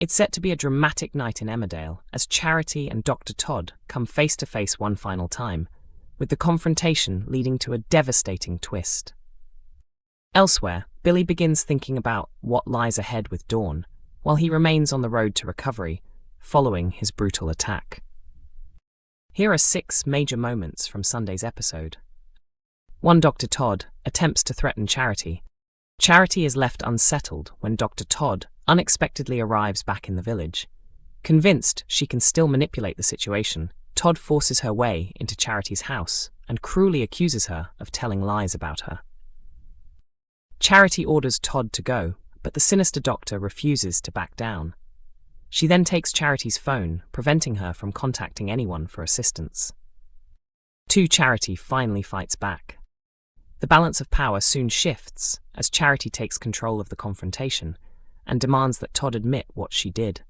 It's set to be a dramatic night in Emmerdale as Charity and Dr. Todd come face to face one final time, with the confrontation leading to a devastating twist. Elsewhere, Billy begins thinking about what lies ahead with Dawn, while he remains on the road to recovery, following his brutal attack. Here are 6 major moments from Sunday's episode. 1. Dr. Todd attempts to threaten Charity. Charity is left unsettled when Dr. Todd unexpectedly arrives back in the village. Convinced she can still manipulate the situation, Todd forces her way into Charity's house and cruelly accuses her of telling lies about her. Charity orders Todd to go, but the sinister doctor refuses to back down. She then takes Charity's phone, preventing her from contacting anyone for assistance. 2. Charity finally fights back. The balance of power soon shifts as Charity takes control of the confrontation and demands that Todd admit what she did.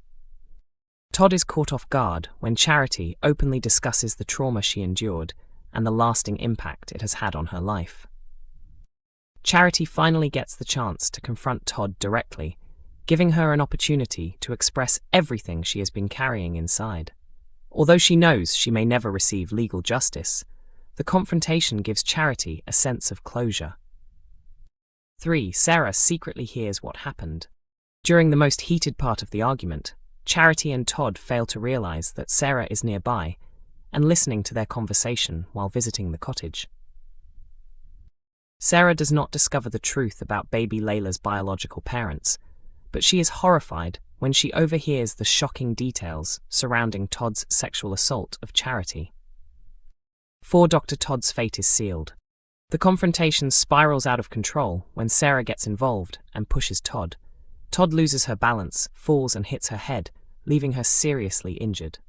Todd is caught off guard when Charity openly discusses the trauma she endured and the lasting impact it has had on her life. Charity finally gets the chance to confront Todd directly, giving her an opportunity to express everything she has been carrying inside. Although she knows she may never receive legal justice, the confrontation gives Charity a sense of closure. 3. Sarah secretly hears what happened. During the most heated part of the argument, Charity and Todd fail to realize that Sarah is nearby and listening to their conversation while visiting the cottage. Sarah does not discover the truth about baby Layla's biological parents, but she is horrified when she overhears the shocking details surrounding Todd's sexual assault of Charity. 4. Dr. Todd's fate is sealed. The confrontation spirals out of control when Sarah gets involved and pushes Todd. Todd loses her balance, falls and hits her head, leaving her seriously injured.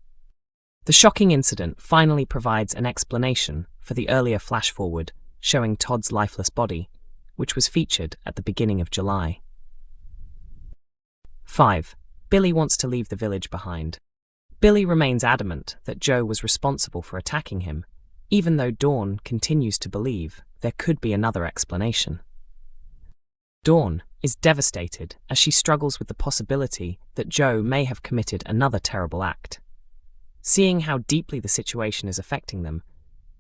The shocking incident finally provides an explanation for the earlier flashforward showing Todd's lifeless body, which was featured at the beginning of July. 5. Billy wants to leave the village behind. Billy remains adamant that Joe was responsible for attacking him, even though Dawn continues to believe there could be another explanation. Dawn is devastated as she struggles with the possibility that Joe may have committed another terrible act. Seeing how deeply the situation is affecting them,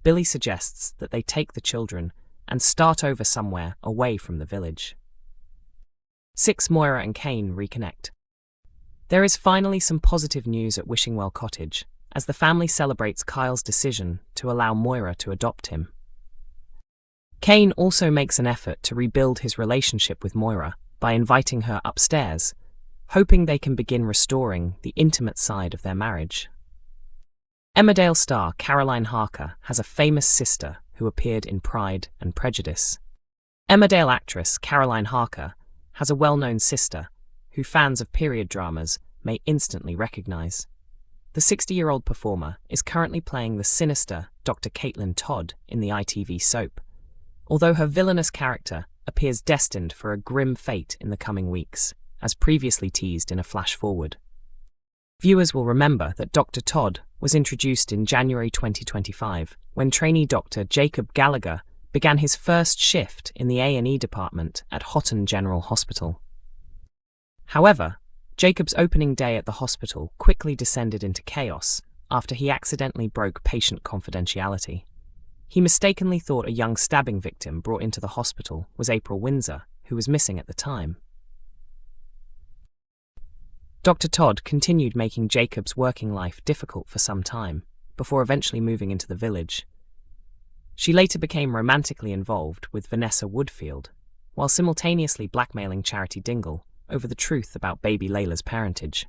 Billy suggests that they take the children and start over somewhere away from the village. 6. Moira and Cain reconnect. There is finally some positive news at Wishingwell Cottage, as the family celebrates Kyle's decision to allow Moira to adopt him. Cain also makes an effort to rebuild his relationship with Moira by inviting her upstairs, hoping they can begin restoring the intimate side of their marriage. Emmerdale star Caroline Harker has a famous sister who appeared in Pride and Prejudice. Emmerdale actress Caroline Harker has a well-known sister who fans of period dramas may instantly recognize. The 60-year-old performer is currently playing the sinister Dr. Todd in the ITV soap, although her villainous character appears destined for a grim fate in the coming weeks, as previously teased in a flash-forward. Viewers will remember that Dr. Todd was introduced in January 2025 when trainee Dr. Jacob Gallagher began his first shift in the A&E department at Houghton General Hospital. However, Jacob's opening day at the hospital quickly descended into chaos after he accidentally broke patient confidentiality. He mistakenly thought a young stabbing victim brought into the hospital was April Windsor, who was missing at the time. Dr. Todd continued making Jacob's working life difficult for some time, before eventually moving into the village. She later became romantically involved with Vanessa Woodfield, while simultaneously blackmailing Charity Dingle over the truth about baby Layla's parentage.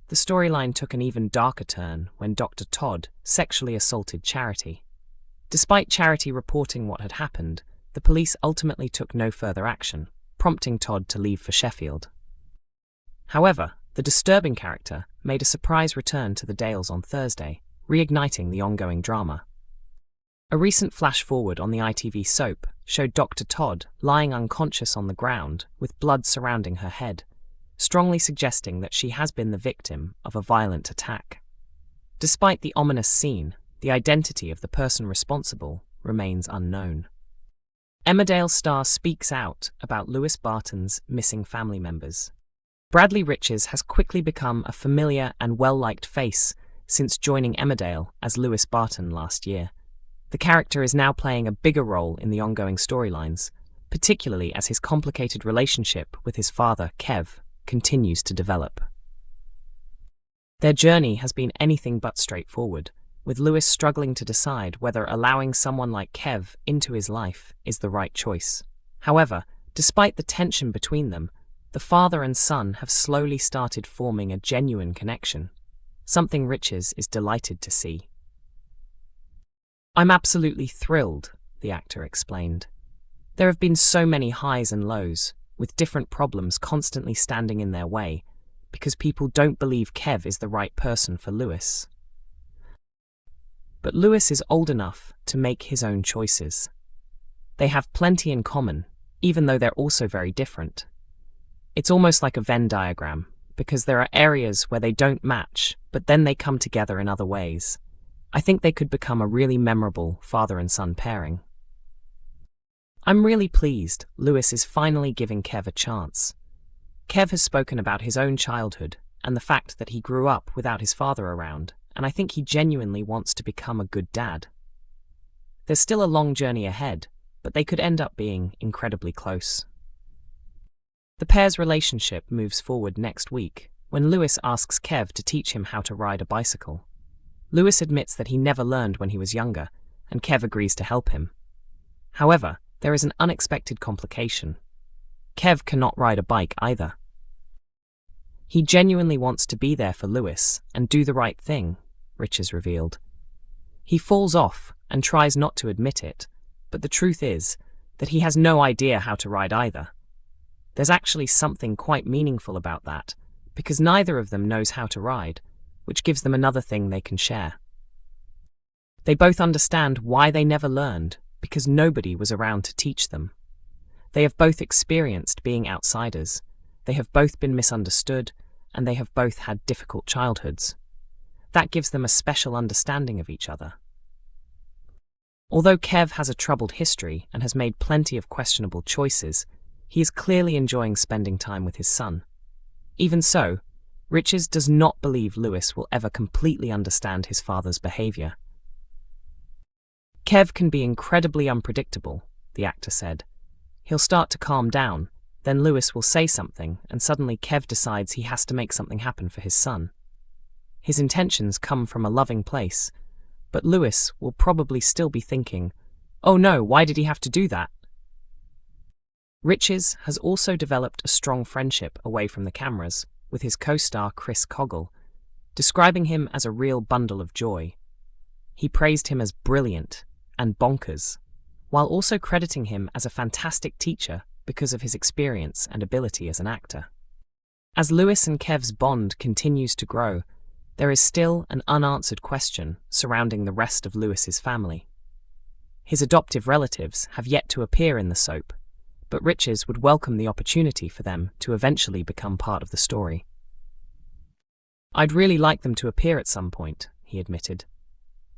The storyline took an even darker turn when Dr. Todd sexually assaulted Charity. Despite Charity reporting what had happened, the police ultimately took no further action, prompting Todd to leave for Sheffield. However, the disturbing character made a surprise return to the Dales on Thursday, reigniting the ongoing drama. A recent flash-forward on the ITV soap showed Dr. Todd lying unconscious on the ground with blood surrounding her head, strongly suggesting that she has been the victim of a violent attack. Despite the ominous scene, the identity of the person responsible remains unknown. Emmerdale star speaks out about Lewis Barton's missing family members. Bradley Riches has quickly become a familiar and well-liked face since joining Emmerdale as Lewis Barton last year. The character is now playing a bigger role in the ongoing storylines, particularly as his complicated relationship with his father, Kev, continues to develop. Their journey has been anything but straightforward, with Lewis struggling to decide whether allowing someone like Kev into his life is the right choice. However, despite the tension between them, the father and son have slowly started forming a genuine connection, something Riches is delighted to see. "I'm absolutely thrilled," the actor explained. "There have been so many highs and lows, with different problems constantly standing in their way, because people don't believe Kev is the right person for Lewis. But Lewis is old enough to make his own choices. They have plenty in common, even though they're also very different. It's almost like a Venn diagram, because there are areas where they don't match, but then they come together in other ways. I think they could become a really memorable father and son pairing." "I'm really pleased Lewis is finally giving Kev a chance. Kev has spoken about his own childhood and the fact that he grew up without his father around, and I think he genuinely wants to become a good dad. There's still a long journey ahead, but they could end up being incredibly close." The pair's relationship moves forward next week when Lewis asks Kev to teach him how to ride a bicycle. Lewis admits that he never learned when he was younger, and Kev agrees to help him. However, there is an unexpected complication. Kev cannot ride a bike either. He genuinely wants to be there for Lewis and do the right thing, Riches revealed. He falls off and tries not to admit it, but the truth is that he has no idea how to ride either. There's actually something quite meaningful about that, because neither of them knows how to ride, which gives them another thing they can share. They both understand why they never learned, because nobody was around to teach them. They have both experienced being outsiders, they have both been misunderstood, and they have both had difficult childhoods. That gives them a special understanding of each other. Although Kev has a troubled history and has made plenty of questionable choices, he is clearly enjoying spending time with his son. Even so, Riches does not believe Lewis will ever completely understand his father's behavior. "Kev can be incredibly unpredictable," the actor said. "He'll start to calm down, then Lewis will say something, and suddenly Kev decides he has to make something happen for his son. His intentions come from a loving place, but Lewis will probably still be thinking, 'Oh no, why did he have to do that?'" Riches has also developed a strong friendship away from the cameras with his co-star Chris Coggle, describing him as a real bundle of joy. He praised him as brilliant and bonkers, while also crediting him as a fantastic teacher because of his experience and ability as an actor. As Lewis and Kev's bond continues to grow, there is still an unanswered question surrounding the rest of Lewis's family. His adoptive relatives have yet to appear in the soap, but Riches would welcome the opportunity for them to eventually become part of the story. "I'd really like them to appear at some point," he admitted.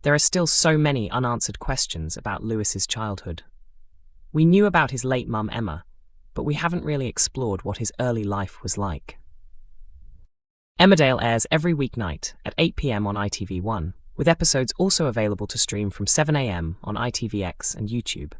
"There are still so many unanswered questions about Lewis's childhood. We knew about his late mum Emma, but we haven't really explored what his early life was like." Emmerdale airs every weeknight at 8 p.m. on ITV1, with episodes also available to stream from 7 a.m. on ITVX and YouTube.